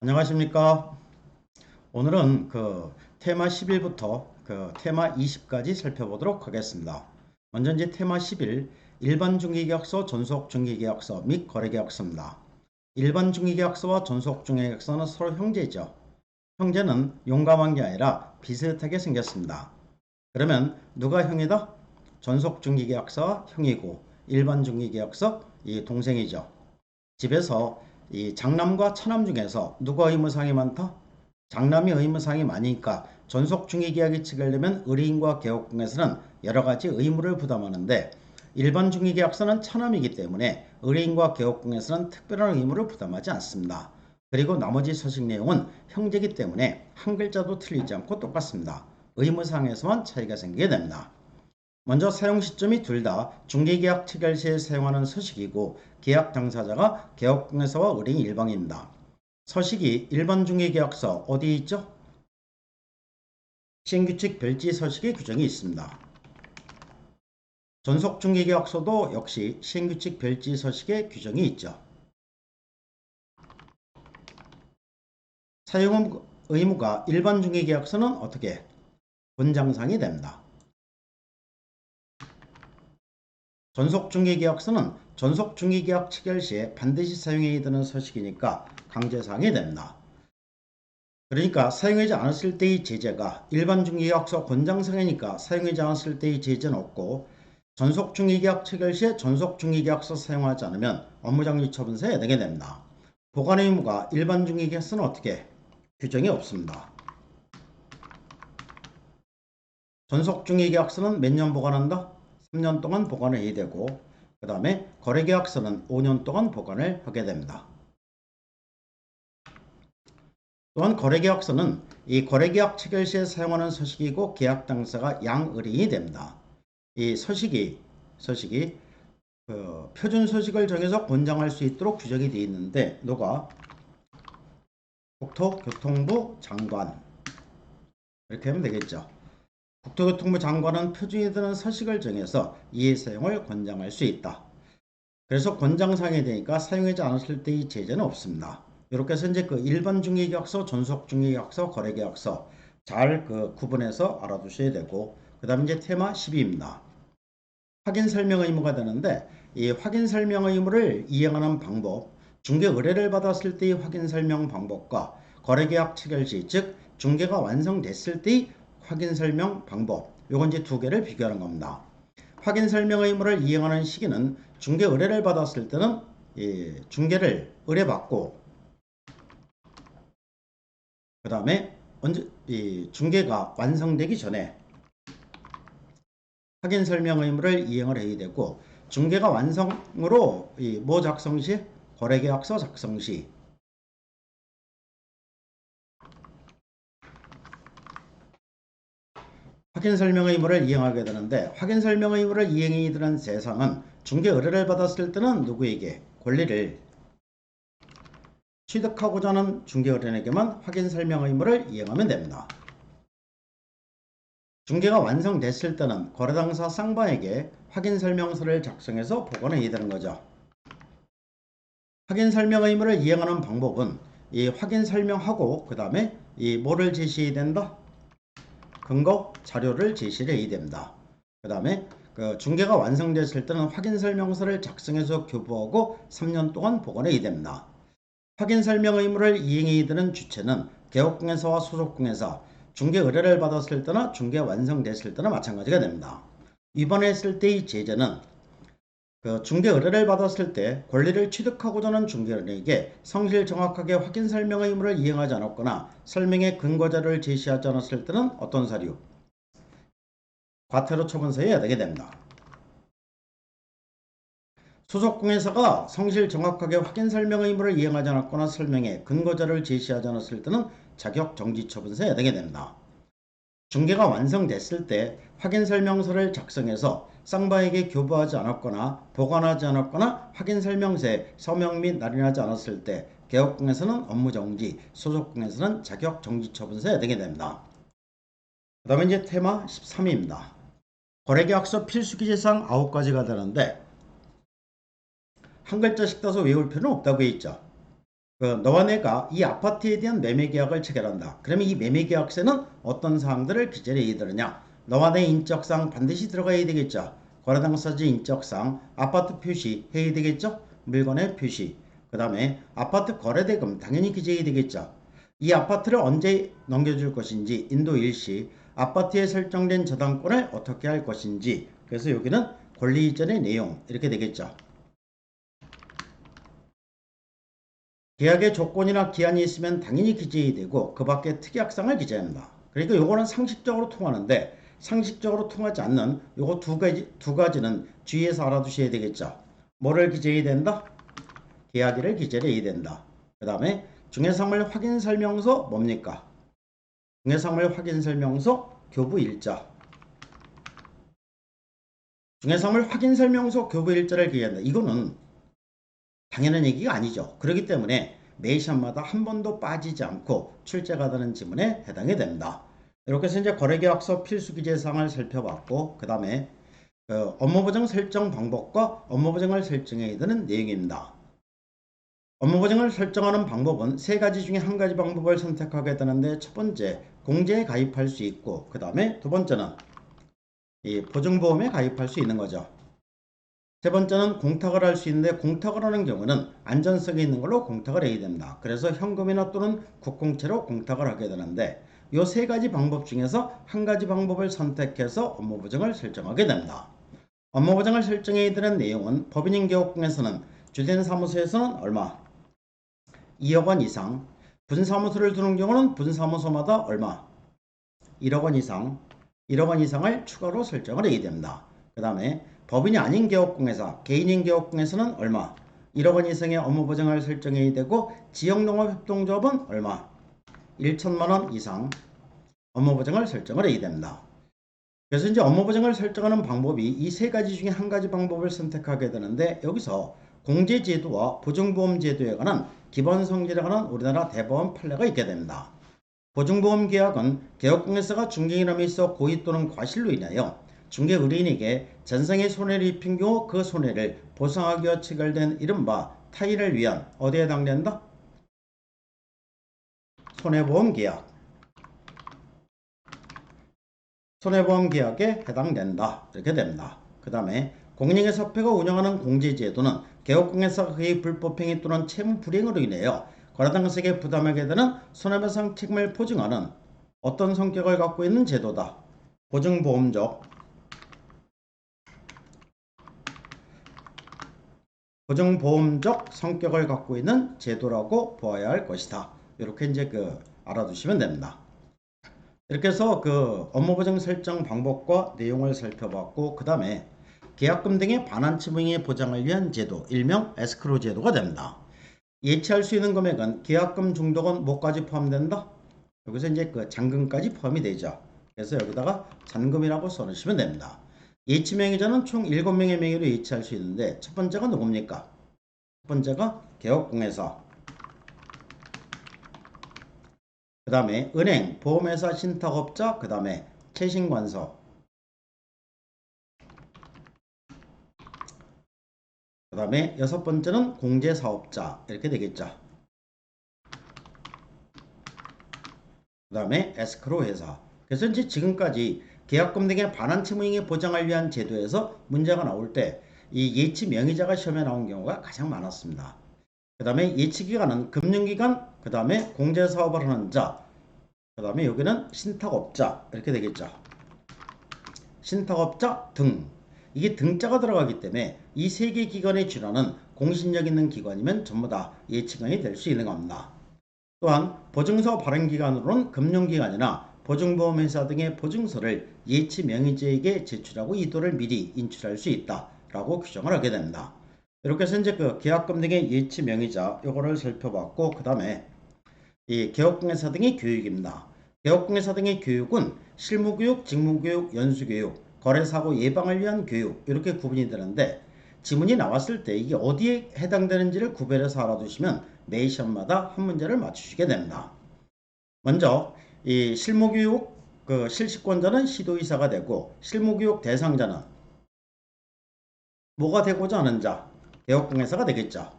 안녕하십니까. 오늘은 테마 11부터 테마 20까지 살펴보도록 하겠습니다. 먼저 이제 테마 11 일반 중개계약서, 전속 중개계약서 및 거래계약서입니다. 일반 중개계약서와 전속 중개계약서는 서로 형제죠. 형제는 용감한 게 아니라 비슷하게 생겼습니다. 그러면 누가 형이다? 전속 중개계약서가 형이고 일반 중개계약서 이 동생이죠. 집에서 이 장남과 차남 중에서 누가 의무사항이 많다? 장남이 의무사항이 많으니까 전속 중개계약이 체결되면 의뢰인과 계약공에서는 여러가지 의무를 부담하는데 일반 중개계약서는 차남이기 때문에 의뢰인과 계약공에서는 특별한 의무를 부담하지 않습니다. 그리고 나머지 서식 내용은 형제이기 때문에 한 글자도 틀리지 않고 똑같습니다. 의무사항에서만 차이가 생기게 됩니다. 먼저 사용 시점이 둘 다 중개계약 체결 시에 사용하는 서식이고 계약 당사자가 계약공예사와 의뢰인 일방입니다. 서식이 일반 중개계약서 어디에 있죠? 시행규칙 별지 서식의 규정이 있습니다. 전속 중개계약서도 역시 시행규칙 별지 서식의 규정이 있죠. 사용 의무가 일반 중개계약서는 어떻게? 권장사항이 됩니다. 전속 중개계약서는 전속 중개계약 체결 시에 반드시 사용해야 되는 서식이니까 강제사항이 됩니다. 그러니까 사용하지 않았을 때의 제재가 일반 중개계약서 권장사항이니까 사용하지 않았을 때의 제재는 없고 전속 중개계약 체결 시에 전속 중개계약서 사용하지 않으면 업무정지 처분서에 해당이 됩니다. 보관 의무가 일반 중개계약서는 어떻게? 규정이 없습니다. 전속 중개계약서는 몇 년 보관한다? 3년 동안 보관을 해야 되고 그 다음에 거래계약서는 5년 동안 보관을 하게 됩니다. 또한 거래계약서는 이 거래계약 체결 시에 사용하는 서식이고 계약 당사가 양의뢰인이 됩니다. 이 서식이 표준 서식을 정해서 권장할 수 있도록 규정이 되어 있는데 누가? 국토교통부 장관 이렇게 하면 되겠죠. 국토교통부 장관은 표준이 되는 서식을 정해서 이의 사용을 권장할 수 있다. 그래서 권장사항이 되니까 사용하지 않았을 때의 제재는 없습니다. 이렇게 해서 이제 일반 중개계약서, 전속 중개계약서, 거래계약서 잘 구분해서 알아두셔야 되고 그 다음에 이제 테마 12입니다. 확인 설명 의무가 되는데 이 확인 설명 의무를 이행하는 방법, 중개 의뢰를 받았을 때의 확인 설명 방법과 거래계약 체결 시, 즉 중개가 완성됐을 때의 확인 설명 방법, 요건 이제 두 개를 비교하는 겁니다. 확인 설명 의무를 이행하는 시기는 중개 의뢰를 받았을 때는 중개를 의뢰받고 그 다음에 중개가 완성되기 전에 확인 설명 의무를 이행을 해야 되고 중개가 완성으로 뭐 작성 시? 거래계약서 작성 시 확인 설명 의무를 이행하게 되는데 확인 설명 의무를 이행이 되는 대상은 중개 의뢰를 받았을 때는 누구에게? 권리를 취득하고자 하는 중개 의뢰인에게만 확인 설명 의무를 이행하면 됩니다. 중개가 완성됐을 때는 거래당사 쌍방에게 확인 설명서를 작성해서 보관해야 되는 거죠. 확인 설명 의무를 이행하는 방법은 이 확인 설명하고 그 다음에 이 뭐를 제시해야 된다? 근거 자료를 제시를 해야 됩니다. 그 다음에 중개가 완성됐을 때는 확인 설명서를 작성해서 교부하고 3년 동안 보관해야 됩니다. 확인 설명 의무를 이행해야 되는 주체는 개업공예사와 소속공예사, 중개 의뢰를 받았을 때나 중개 완성됐을 때나 마찬가지가 됩니다. 위반했을 때의 제재는 중개 의뢰를 받았을 때 권리를 취득하고자 하는 중개인에게 성실 정확하게 확인 설명 의무를 이행하지 않았거나 설명의 근거자료를 제시하지 않았을 때는 어떤 사유? 과태료 처분서에 해당이 됩니다. 소속공예사가 성실 정확하게 확인 설명 의무를 이행하지 않았거나 설명에 근거자료를 제시하지 않았을 때는 자격 정지 처분서에 해당이 됩니다. 중개가 완성됐을 때 확인 설명서를 작성해서 쌍방에게 교부하지 않았거나 보관하지 않았거나 확인 설명서에 서명 및 날인하지 않았을 때 개업공에서는 업무정지, 소속공에서는 자격정지 처분서에 해당이 됩니다. 그 다음에 이제 테마 13입니다. 거래계약서 필수기재사항 9가지가 되는데 한 글자씩 따서 외울 필요는 없다고 했죠. 너와 내가 이 아파트에 대한 매매 계약을 체결한다. 그러면 이 매매 계약서는 어떤 사항들을 기재해야 되느냐? 너와 내 인적사항 반드시 들어가야 되겠죠. 거래당사자 인적사항, 아파트 표시 해야 되겠죠. 물건의 표시. 그 다음에 아파트 거래대금 당연히 기재해야 되겠죠. 이 아파트를 언제 넘겨줄 것인지, 인도 일시, 아파트에 설정된 저당권을 어떻게 할 것인지. 그래서 여기는 권리 이전의 내용 이렇게 되겠죠. 계약의 조건이나 기한이 있으면 당연히 기재해야 되고 그 밖에 특약사항을 기재합니다. 그러니까 요거는 상식적으로 통하는데 상식적으로 통하지 않는 요거 두 가지는 주의해서 알아두셔야 되겠죠. 뭐를 기재해야 된다? 계약일을 기재를 해야 된다. 그 다음에 중개사물 확인설명서 뭡니까? 중개사물 확인설명서 교부일자. 중개사물 확인설명서 교부일자를 기재한다. 이거는 당연한 얘기가 아니죠. 그렇기 때문에 매 시험마다 한 번도 빠지지 않고 출제가 되는 지문에 해당이 됩니다. 이렇게 해서 이제 거래계약서 필수기재사항을 살펴봤고 그 다음에 업무보증 설정 방법과 업무보증을 설정해야 되는 내용입니다. 업무보증을 설정하는 방법은 세 가지 중에 한 가지 방법을 선택하게 되는데 첫 번째 공제에 가입할 수 있고 그 다음에 두 번째는 이 보증보험에 가입할 수 있는 거죠. 세 번째는 공탁을 할 수 있는데 공탁을 하는 경우는 안전성이 있는 걸로 공탁을 해야 됩니다. 그래서 현금이나 또는 국공채로 공탁을 하게 되는데 이 세 가지 방법 중에서 한 가지 방법을 선택해서 업무보증을 설정하게 됩니다. 업무보증을 설정해야 되는 내용은 법인인 개업공에서는 주된 사무소에서는 얼마? 2억 원 이상, 분사무소를 두는 경우는 분사무소마다 얼마? 1억 원 이상, 1억 원 이상을 추가로 설정을 해야 됩니다. 그 다음에 법인이 아닌 개업공회사, 개인인 개업공에서는 얼마? 1억 원 이상의 업무보증을 설정해야 되고 지역농업협동조합은 얼마? 1천만 원 이상 업무보증을 설정을 해야 됩니다. 그래서 이제 업무보증을 설정하는 방법이 이 세 가지 중에 한 가지 방법을 선택하게 되는데 여기서 공제제도와 보증보험제도에 관한 기본성질에 관한 우리나라 대법원 판례가 있게 됩니다. 보증보험 계약은 개업공회사가 중개인함에 있어 고의 또는 과실로 인하여 중개 의뢰인에게 전생의 손해를 입힌 경우 그 손해를 보상하기 위해 체결된 이른바 타인을 위한 어디에 해당된다? 손해보험 계약. 손해보험 계약에 해당된다. 이렇게 됩니다. 그 다음에 공인중개사협회가 운영하는 공제제도는 개업공회사가 그의 불법행위 또는 채무 불이행으로 인하여 거래당사에게 부담하게 되는 손해배상 책임을 보증하는 어떤 성격을 갖고 있는 제도다. 보증보험적 성격을 갖고 있는 제도라고 보아야 할 것이다. 이렇게 이제 알아두시면 됩니다. 이렇게 해서 업무보증 설정 방법과 내용을 살펴봤고 그 다음에 계약금 등의 반환치무행의 보장을 위한 제도, 일명 에스크로 제도가 됩니다. 예치할 수 있는 금액은 계약금 중도금 뭐까지 포함된다? 여기서 이제 잔금까지 포함이 되죠. 그래서 여기다가 잔금이라고 써놓으시면 됩니다. 예치 명의자는 총 7명의 명의로 예치할 수 있는데 첫 번째가 누굽니까? 첫 번째가 개업공회사, 그 다음에 은행, 보험회사, 신탁업자, 그 다음에 채신관서, 그 다음에 여섯 번째는 공제사업자 이렇게 되겠죠. 그 다음에 에스크로 회사. 그래서 이제 지금까지 계약금 등의 반환채무행위 보장을 위한 제도에서 문제가 나올 때 이 예치 명의자가 시험에 나온 경우가 가장 많았습니다. 그 다음에 예치기관은 금융기관, 그 다음에 공제사업을 하는 자, 그 다음에 여기는 신탁업자 이렇게 되겠죠. 신탁업자 등. 이게 등자가 들어가기 때문에 이 세 개 기관의 진화는 공신력 있는 기관이면 전부 다 예치기관이 될 수 있는 겁니다. 또한 보증서 발행기관으로는 금융기관이나 보증보험회사 등의 보증서를 예치 명의자에게 제출하고 이도를 미리 인출할 수 있다라고 규정을 하게 됩니다. 이렇게 해서 이제 계약금 등의 예치 명의자 요거를 살펴봤고 그 다음에 이 개업공회사 등의 교육입니다. 개업공회사 등의 교육은 실무교육, 직무교육, 연수교육, 거래사고 예방을 위한 교육 이렇게 구분이 되는데 지문이 나왔을 때 이게 어디에 해당되는지를 구별해서 알아두시면 매 시험마다 한 문제를 맞추시게 됩니다. 먼저 이 실무교육 실시권자는 시도의사가 되고 실무교육 대상자는 뭐가 되고자 하는 자? 개업공회사가 되겠죠.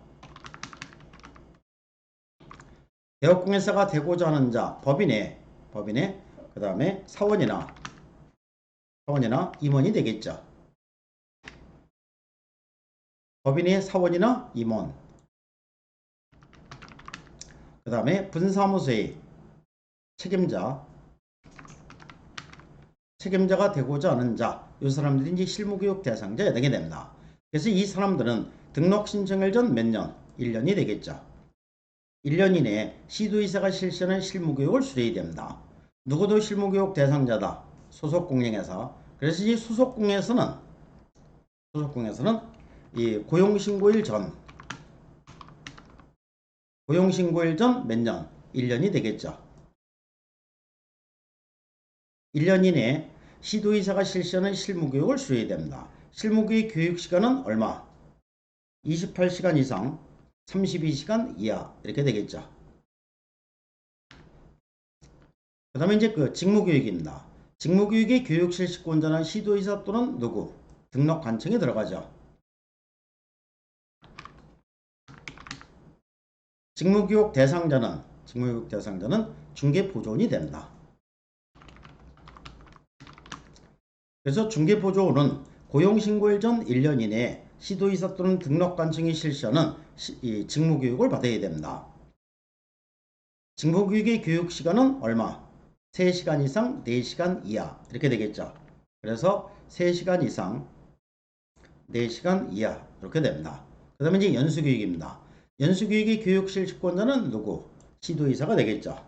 개업공인사가 되고자 하는 자, 법인의 그 다음에 사원이나 임원이 되겠죠. 법인의 사원이나 임원. 그 다음에 분사무소의 책임자가 되고자 하는 자, 이 사람들이 이제 실무교육 대상자에 해당이 됩니다. 그래서 이 사람들은 등록 신청일 전 몇 년? 1년이 되겠죠. 1년 이내에 시도의사가 실시하는 실무교육을 수료해야 됩니다. 누구도 실무교육 대상자다. 소속공인회사. 그래서 이 소속공인에서는 이 고용신고일 전 몇 년? 1년이 되겠죠. 1년 이내에 시도의사가 실시하는 실무교육을 수료해야 됩니다. 실무교육 교육시간은 얼마? 28시간 이상, 32시간 이하 이렇게 되겠죠. 그 다음에 이제 그 직무교육입니다. 직무교육의 교육 실시권자는 시도의사 또는 누구? 등록관청에 들어가죠. 직무교육 대상자는 중개보조원이 됩니다. 그래서 중개보조원은 고용신고일 전 1년 이내에 시도의사 또는 등록관청이 실시하는 이 직무교육을 받아야 됩니다. 직무교육의 교육시간은 얼마? 3시간 이상, 4시간 이하 이렇게 되겠죠. 그래서 3시간 이상, 4시간 이하 이렇게 됩니다. 그 다음에 이제 연수교육입니다. 연수교육의 교육 실시권자는 누구? 시도의사가 되겠죠.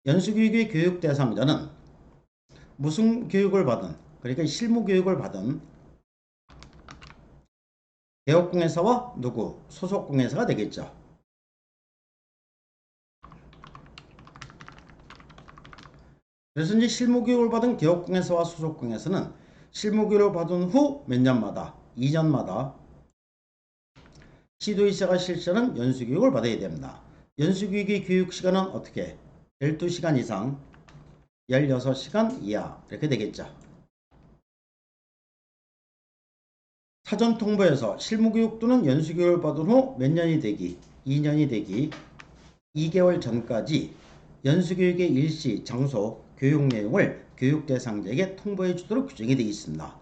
연수교육의 교육 대상자는 무슨 교육을 받은, 그러니까 실무교육을 받은 개업공인사와 누구? 소속공인사가 되겠죠. 그래서 이제 실무교육을 받은 개업공인사와 소속공인사는 실무교육을 받은 후 몇 년마다? 2년마다 시도의사가 실시하는 연수교육을 받아야 됩니다. 연수교육의 교육시간은 어떻게? 12시간 이상, 16시간 이하 이렇게 되겠죠. 사전통보에서 실무교육 또는 연수교육을 받은 후 몇 년이 되기? 2년이 되기 2개월 전까지 연수교육의 일시, 장소, 교육 내용을 교육 대상자에게 통보해 주도록 규정이 되어 있습니다.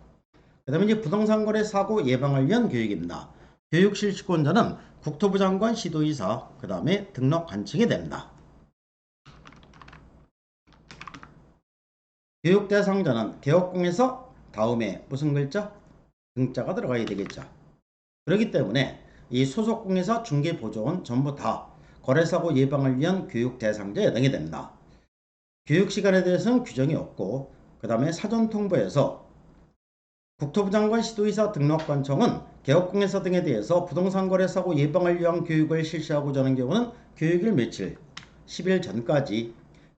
그 다음에 이제 부동산 거래 사고 예방을 위한 교육입니다. 교육 실시권자는 국토부 장관, 시도의사, 그 다음에 등록관청이 됩니다. 교육 대상자는 개업공에서 다음에 무슨 글자? 등자가 들어가야 되겠죠. 그렇기 때문에 이 소속공인사 중개보조원 전부 다 거래사고 예방을 위한 교육 대상자에 해당이 됩니다. 교육시간에 대해서는 규정이 없고 그 다음에 사전통보에서 국토부 장관, 시도의사, 등록관청은 개업공인사 등에 대해서 부동산 거래사고 예방을 위한 교육을 실시하고자 하는 경우는 교육일 며칠? 10일 전까지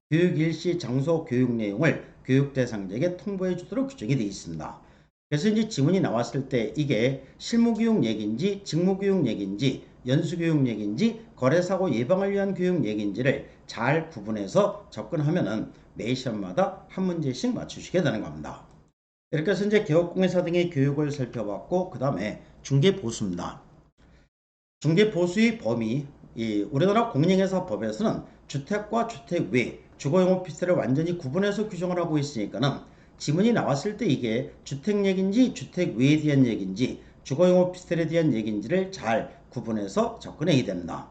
교육 일시, 장소, 교육 내용을 교육 대상자에게 통보해 주도록 규정이 되어 있습니다. 그래서 이제 지문이 나왔을 때 이게 실무교육 얘기인지 직무교육 얘기인지 연수교육 얘기인지 거래사고 예방을 위한 교육 얘기인지를 잘 구분해서 접근하면은 매 시험마다 한 문제씩 맞추시게 되는 겁니다. 이렇게 해서 이제 개업공인사 등의 교육을 살펴봤고 그 다음에 중개보수입니다. 중개보수의 범위, 이 우리나라 공인중개사법에서는 주택과 주택 외 주거용 오피스텔을 완전히 구분해서 규정을 하고 있으니까는 지문이 나왔을 때 이게 주택 얘기인지 주택 외에 대한 얘기인지 주거용 오피스텔에 대한 얘기인지를 잘 구분해서 접근해야 됩니다.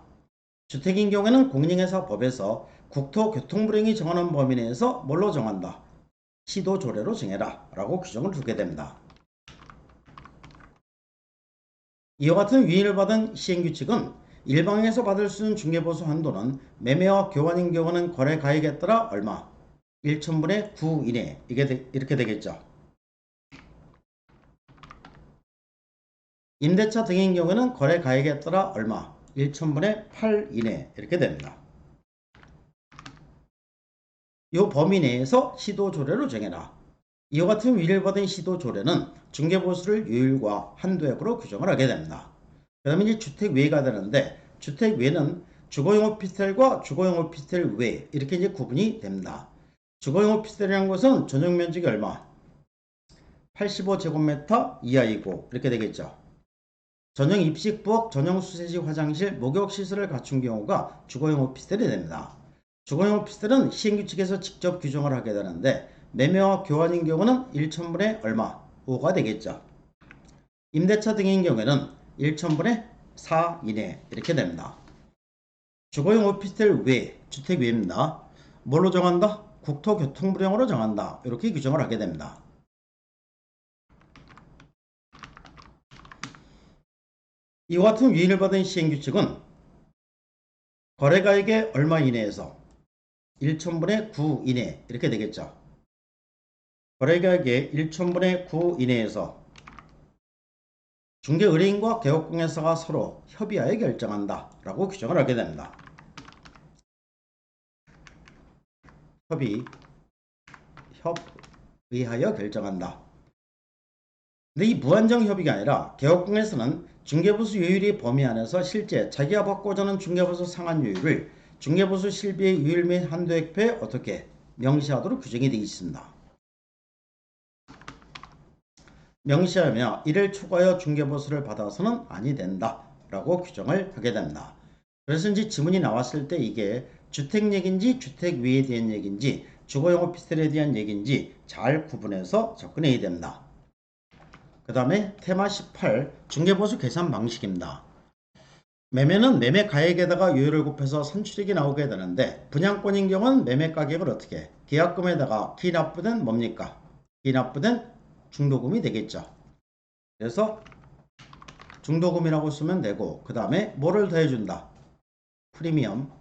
주택인 경우에는 공인중개사법에서 국토교통부령이 정하는 범위 내에서 뭘로 정한다? 시도조례로 정해라 라고 규정을 두게 됩니다. 이와 같은 위임을 받은 시행규칙은 일방에서 받을 수 있는 중개보수 한도는 매매와 교환인 경우는 거래가액에 따라 얼마? 1,000분의 9 이내 이렇게 되겠죠. 임대차 등인 경우는 거래가액에 따라 얼마? 1,000분의 8 이내 이렇게 됩니다. 이 범위 내에서 시도조례로 정해라. 이와 같은 위를 받은 시도조례는 중개보수를 요율과 한도액으로 규정을 하게 됩니다. 그 다음에 이제 주택 외가 되는데 주택 외는 주거용 오피스텔과 주거용 오피스텔 외 이렇게 이제 구분이 됩니다. 주거용 오피스텔이라는 것은 전용 면적이 얼마? 85제곱미터 이하이고 이렇게 되겠죠. 전용 입식 부엌, 전용 수세식 화장실, 목욕 시설을 갖춘 경우가 주거용 오피스텔이 됩니다. 주거용 오피스텔은 시행규칙에서 직접 규정을 하게 되는데 매매와 교환인 경우는 1천분의 얼마? 5가 되겠죠. 임대차 등인 경우에는 1천분의 4 이내 이렇게 됩니다. 주거용 오피스텔 외, 주택 외입니다. 뭘로 정한다? 국토교통부령으로 정한다. 이렇게 규정을 하게 됩니다. 이와 같은 유인을 받은 시행규칙은 거래가액의 얼마 이내에서 1천분의 9 이내 이렇게 되겠죠. 거래가액의 1천분의 9 이내에서 중개의뢰인과 개업공예사가 서로 협의하여 결정한다 라고 규정을 하게 됩니다. 협의하여 결정한다. 근데 이 무한정 협의가 아니라 개업공예사는 중개보수 요율의 범위 안에서 실제 자기가 받고자 하는 중개보수 상한 요율을 중개보수 실비의 요율 및 한도액표에 어떻게 명시하도록 규정이 되어 있습니다. 명시하며 이를 초과하여 중개보수를 받아서는 아니 된다 라고 규정을 하게 됩니다. 그래서 이제 지문이 나왔을 때 이게 주택 얘기인지 주택 외에 대한 얘기인지 주거용 오피스텔에 대한 얘기인지 잘 구분해서 접근해야 됩니다. 그 다음에 테마 18 중개보수 계산 방식입니다. 매매는 매매 가액에다가 요율을 곱해서 선출액이 나오게 되는데 분양권인 경우는 매매 가격을 어떻게 계약금에다가 기납부된 뭡니까? 기납부된 중도금이 되겠죠. 그래서 중도금이라고 쓰면 되고 그 다음에 뭐를 더해준다? 프리미엄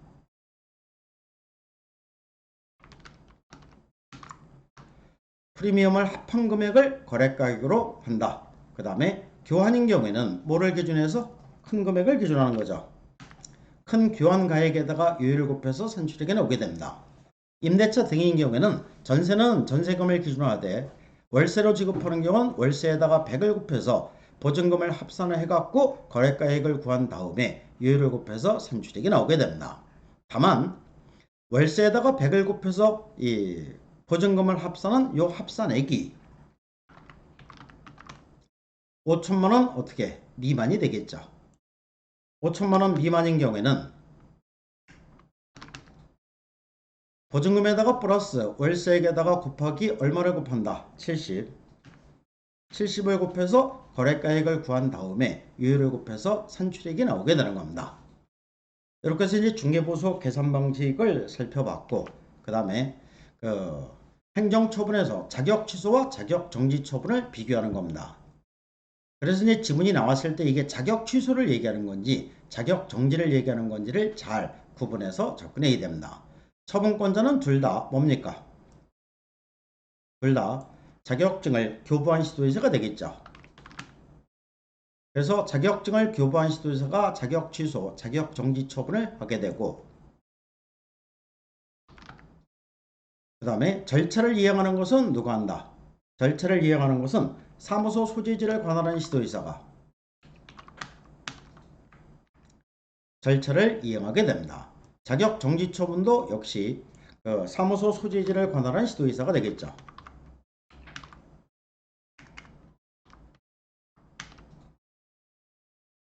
프리미엄을 합한 금액을 거래가격으로 한다. 그 다음에 교환인 경우에는 뭐를 기준해서 큰 금액을 기준하는 거죠. 큰 교환 가액에다가 요율을 곱해서 선출액이 나오게 됩니다. 임대차 등인 경우에는 전세는 전세금을 기준으로 하되 월세로 지급하는 경우는 월세에다가 100을 곱해서 보증금을 합산을 해갖고 거래가액을 구한 다음에 요율을 곱해서 선출액이 나오게 됩니다. 다만 월세에다가 100을 곱해서 이 보증금을 합산한 요 합산액이 5천만원 어떻게 미만이 되겠죠. 5천만원 미만인 경우에는 보증금에다가 플러스 월세액에다가 곱하기 얼마를 곱한다? 70을 곱해서 거래가액을 구한 다음에 요율을 곱해서 산출액이 나오게 되는 겁니다. 이렇게 해서 이제 중개보수 계산 방식을 살펴봤고 그 다음에 행정처분에서 자격 취소와 자격 정지 처분을 비교하는 겁니다. 그래서 이제 지문이 나왔을 때 이게 자격 취소를 얘기하는 건지 자격 정지를 얘기하는 건지를 잘 구분해서 접근해야 됩니다. 처분권자는 둘 다 뭡니까? 둘 다 자격증을 교부한 시도의사가 되겠죠. 그래서 자격증을 교부한 시도의사가 자격 취소, 자격 정지 처분을 하게 되고 그 다음에 절차를 이행하는 것은 누가 한다? 절차를 이행하는 것은 사무소 소지지를 관할하는 시도의사가 절차를 이행하게 됩니다. 자격 정지 처분도 역시 사무소 소지지를 관할하는 시도의사가 되겠죠.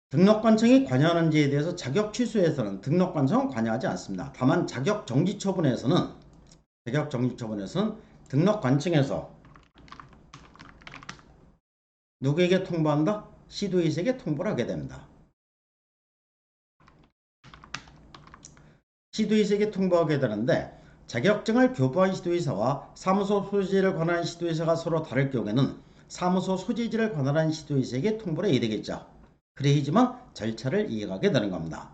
등록관청이 관여하는지에 대해서 자격 취소에서는 등록관청은 관여하지 않습니다. 다만 자격 정지 처분에서는 등록관청에서 누구에게 통보한다? 시도의사에게 통보를 하게 됩니다. 시도의사에게 통보하게 되는데 자격증을 교부한 시도의사와 사무소 소지지를 관할한 시도의사가 서로 다를 경우에는 사무소 소지지를 관할한 시도의사에게 통보를 해야 되겠죠. 그래야지만 절차를 이행하게 되는 겁니다.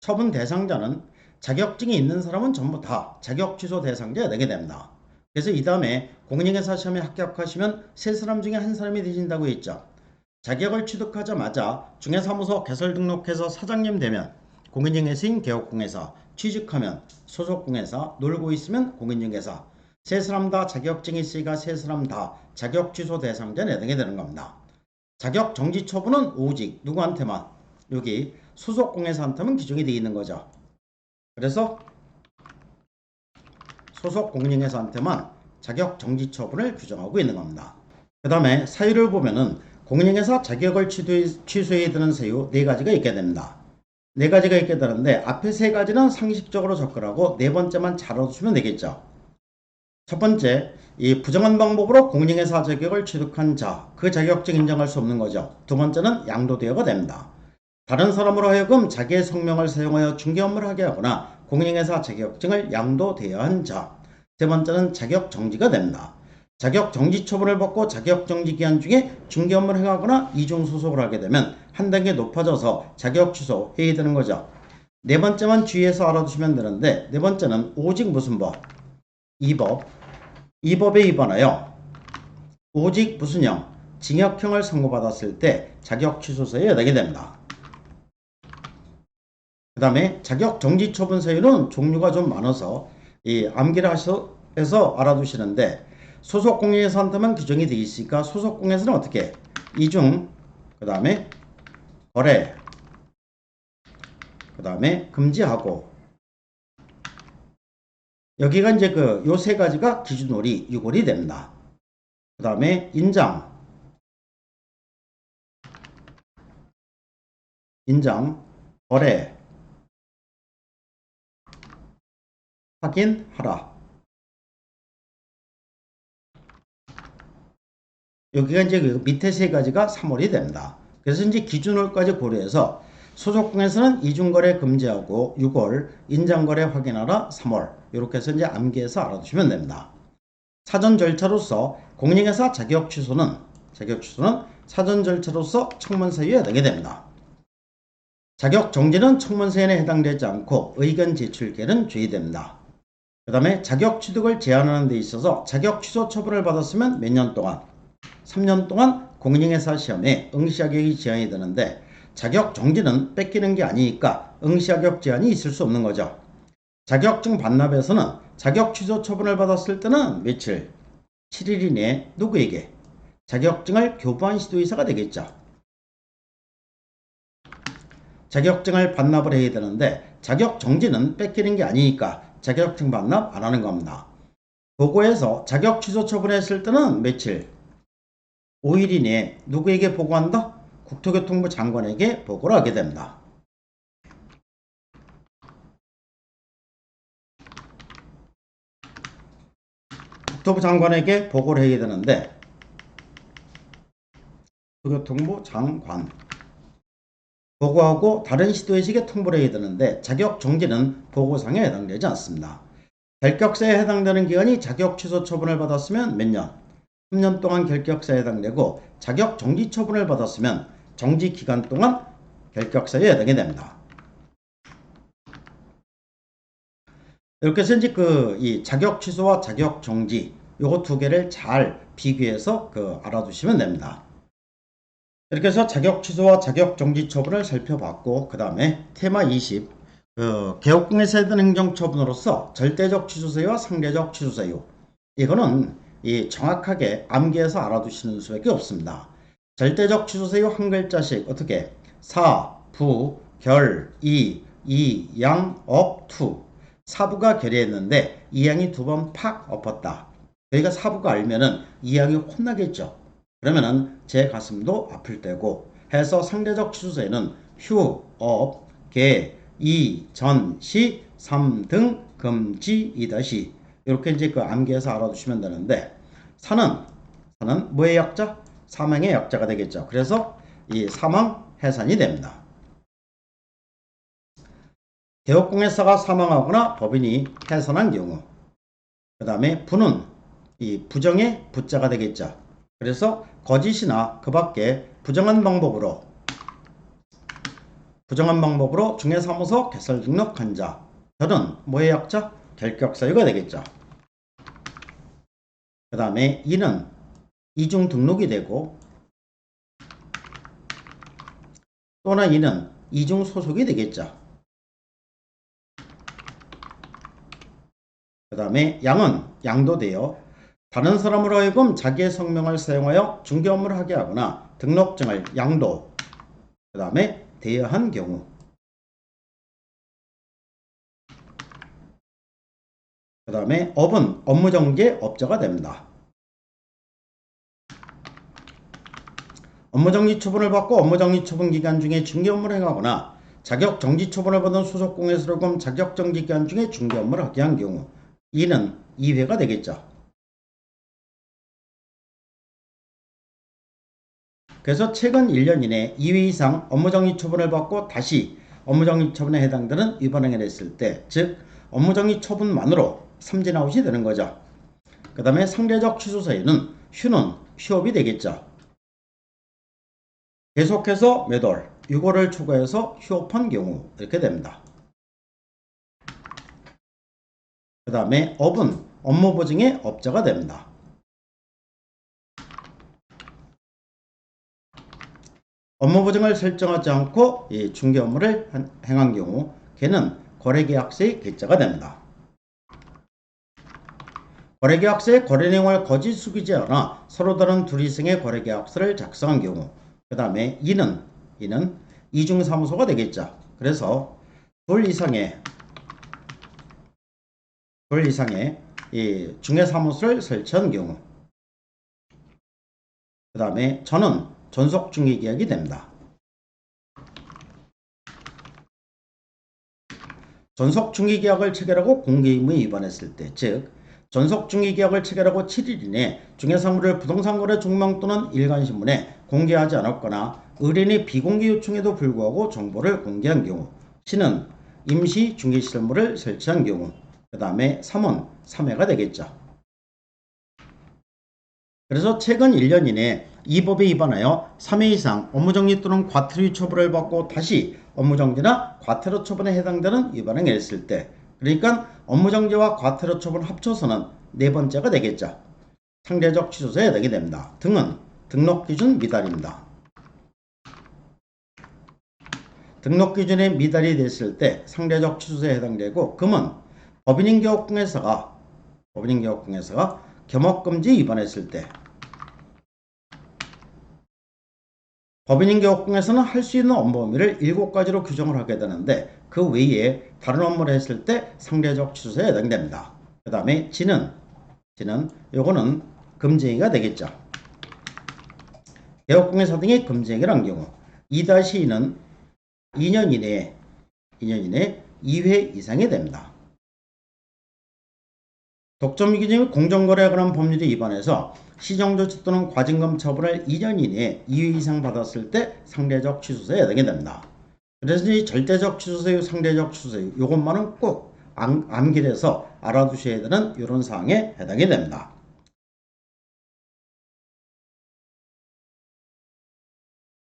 처분 대상자는 자격증이 있는 사람은 전부 다 자격 취소 대상자가 되게 됩니다. 그래서 이 다음에 공인중개사 시험에 합격하시면 세 사람 중에 한 사람이 되신다고 했죠. 자격을 취득하자마자 중개사무소 개설 등록해서 사장님 되면 공인중개사인 개업공예사, 취직하면 소속공예사, 놀고 있으면 공인중개사, 세 사람 다 자격증이 있으니까 세 사람 다 자격 취소 대상자 내등이 되는 겁니다. 자격 정지 처분은 오직 누구한테만 여기 소속공예사한테만 규정이 되어 있는 거죠. 그래서 소속 공인중개사한테만 자격 정지 처분을 규정하고 있는 겁니다. 그 다음에 사유를 보면은 공인중개사 자격을 취소해야 되는 사유 4가지가 있게 됩니다. 4가지가 있게 되는데 앞에 3가지는 상식적으로 접근하고 4번째만 잘 알아두시면 되겠죠. 첫 번째, 이 부정한 방법으로 공인중개사 자격을 취득한 자, 그 자격증 인정할 수 없는 거죠. 두 번째는 양도대여가 됩니다. 다른 사람으로 하여금 자기의 성명을 사용하여 중개 업무를 하게 하거나 공인중개사 자격증을 양도대여한 자. 세 번째는 자격 정지가 됩니다. 자격 정지 처분을 받고 자격 정지 기간 중에 중개 업무를 행하거나 이중 소속을 하게 되면 한 단계 높아져서 자격 취소해야 되는 거죠. 네 번째만 주의해서 알아두시면 되는데, 네 번째는 오직 무슨 법? 이 법에 위반하여 오직 무슨 형? 징역형을 선고받았을 때 자격 취소서에 해당이 됩니다. 그 다음에 자격 정지 처분 사유는 종류가 좀 많아서 이 암기를 해서 알아두시는데, 소속 공인중개사한테만 규정이 되어 있으니까 소속 공인중개사는 어떻게? 이중, 그 다음에 거래, 그 다음에 금지하고, 여기가 이제 요 3가지가 기준월이 6월이 됩니다. 그 다음에 인장, 거래, 확인하라. 여기가 이제 그 밑에 3가지가 3월이 됩니다. 그래서 이제 기준월까지 고려해서 소속공에서는 이중거래 금지하고 6월, 인장거래 확인하라 3월, 이렇게 해서 이제 암기해서 알아두시면 됩니다. 사전 절차로서 공인중개사 자격 취소는 사전 절차로서 청문사유에 해당이 됩니다. 자격 정지는 청문사유에 해당되지 않고 의견 제출 기한은 제외됩니다. 그 다음에 자격 취득을 제한하는 데 있어서 자격 취소 처분을 받았으면 몇 년 동안? 3년 동안 공인중개사 시험에 응시 자격이 제한이 되는데, 자격 정지는 뺏기는 게 아니니까 응시 자격 제한이 있을 수 없는 거죠. 자격증 반납에서는 자격 취소 처분을 받았을 때는 며칠? 7일 이내에 누구에게? 자격증을 교부한 시도의사가 되겠죠. 자격증을 반납을 해야 되는데 자격 정지는 뺏기는 게 아니니까 자격증 반납 안 하는 겁니다. 보고해서 자격 취소 처분했을 때는 며칠? 5일 이내에 누구에게 보고한다? 국토교통부 장관에게 보고를 하게 됩니다. 국토부 장관에게 보고를 해야 되는데, 국토교통부 장관 보고하고 다른 시도의식에 통보를 해야 되는데 자격 정지는 보고상에 해당되지 않습니다. 결격사에 해당되는 기간이 자격 취소 처분을 받았으면 몇 년? 3년 동안 결격사에 해당되고, 자격 정지 처분을 받았으면 정지 기간 동안 결격사에 해당이 됩니다. 이렇게 해서 이제 이 자격 취소와 자격 정지 요거 2개를 잘 비교해서 알아두시면 됩니다. 이렇게 해서 자격 취소와 자격 정지 처분을 살펴봤고, 그 다음에 테마 20 개업공에서 해당 행정처분으로서 절대적 취소사유와 상대적 취소사유, 이거는 정확하게 암기해서 알아두시는 수밖에 없습니다. 절대적 취소사유 한 글자씩 어떻게? 사, 부, 결, 이, 양, 업, 투. 사부가 결의했는데 이양이 2번 팍 엎었다. 저희가 사부가 알면은 이양이 혼나겠죠. 그러면은 제 가슴도 아플 때고 해서 상대적 취소사유는 휴, 업, 개, 이, 전, 시, 3등, 금지, 이다시, 이렇게 이제 암기해서 알아두시면 되는데, 사는 뭐의 약자? 사망의 약자가 되겠죠. 그래서 이 사망 해산이 됩니다. 개업공예사가 사망하거나 법인이 해산한 경우, 그 다음에 부는 이 부정의 부자가 되겠죠. 그래서 거짓이나 그 밖에 부정한 방법으로 중개사무소 개설 등록한 자, 결은 뭐의 약자? 결격사유가 되겠죠. 그 다음에 이는 이중 등록이 되고, 또나 이는 이중 소속이 되겠죠. 그 다음에 양은 양도되어 다른 사람으로 하여금 자기의 성명을 사용하여 중개 업무를 하게 하거나 등록증을 양도, 그 다음에 대여한 경우, 그 다음에 업은 업무정지 업자가 됩니다. 업무정지 처분을 받고 업무정지 처분 기간 중에 중개 업무를 행하거나 자격정지 처분을 받은 소속공회사를 검 자격정지 기간 중에 중개 업무를 하게 한 경우 이는 2회가 되겠죠. 그래서 최근 1년 이내 2회 이상 업무정지 처분을 받고 다시 업무정지 처분에 해당되는 위반 행위를 했을 때, 즉 업무정지 처분만으로 삼진아웃이 되는 거죠. 그 다음에 상대적 취소 사유는 휴는 휴업이 되겠죠. 계속해서 몇 월, 6월을 초과해서 휴업한 경우 이렇게 됩니다. 그 다음에 업은 업무보증의 업자가 됩니다. 업무보증을 설정하지 않고 이 중개 업무를 행한 경우 걔는 거래계약서의 계자가 됩니다. 거래계약서의 거래 내용을 거짓 숙이지 않아 서로 다른 둘이상의 거래계약서를 작성한 경우, 그 다음에 이는 이중사무소가 되겠죠. 그래서 둘 이상의 이 중개사무소를 설치한 경우, 그 다음에 저는 전속중개계약이 됩니다. 전속중개계약을 체결하고 공개의무에 위반했을 때, 즉 전속중개계약을 체결하고 7일 이내 중개사무를 부동산거래 종명 또는 일간신문에 공개하지 않았거나 의뢰인의 비공개 요청에도 불구하고 정보를 공개한 경우, C는 임시 중개시설물을 설치한 경우, 그 다음에 3은 3회가 되겠죠. 그래서 최근 1년 이내 이 법에 위반하여 3회 이상 업무정지 또는 과태료 처벌을 받고 다시 업무정지나 과태료 처분에 해당되는 위반 행위를 했을 때, 그러니까 업무정지와 과태료 처분 합쳐서는 네 번째가 되겠죠. 상대적 취소에 해당이 됩니다. 등은 등록기준 미달입니다. 등록기준에 미달이 됐을 때 상대적 취소에 해당되고, 금은 법인인개업공회사가 겸업금지 위반했을 때, 법인인개업공회사는 할 수 있는 업무 범위를 7가지로 규정을 하게 되는데 그 외에 다른 업무를 했을 때 상대적 취소에 해당됩니다. 그 다음에 G는 요거는 금지행위가 되겠죠. 개업공회사 등의 금지행위를 한 경우 2-2는 2년 이내에 2회 이상이 됩니다. 독점기준 및 공정거래에 관한 법률에 위반해서 시정조치 또는 과징금 처분을 2년 이내에 2회 이상 받았을 때 상대적 취소에 해당이 됩니다. 그래서 이 절대적 취소세유, 상대적 취소세유 요것만은 꼭 암기해서 알아두셔야 되는 이런 사항에 해당이 됩니다.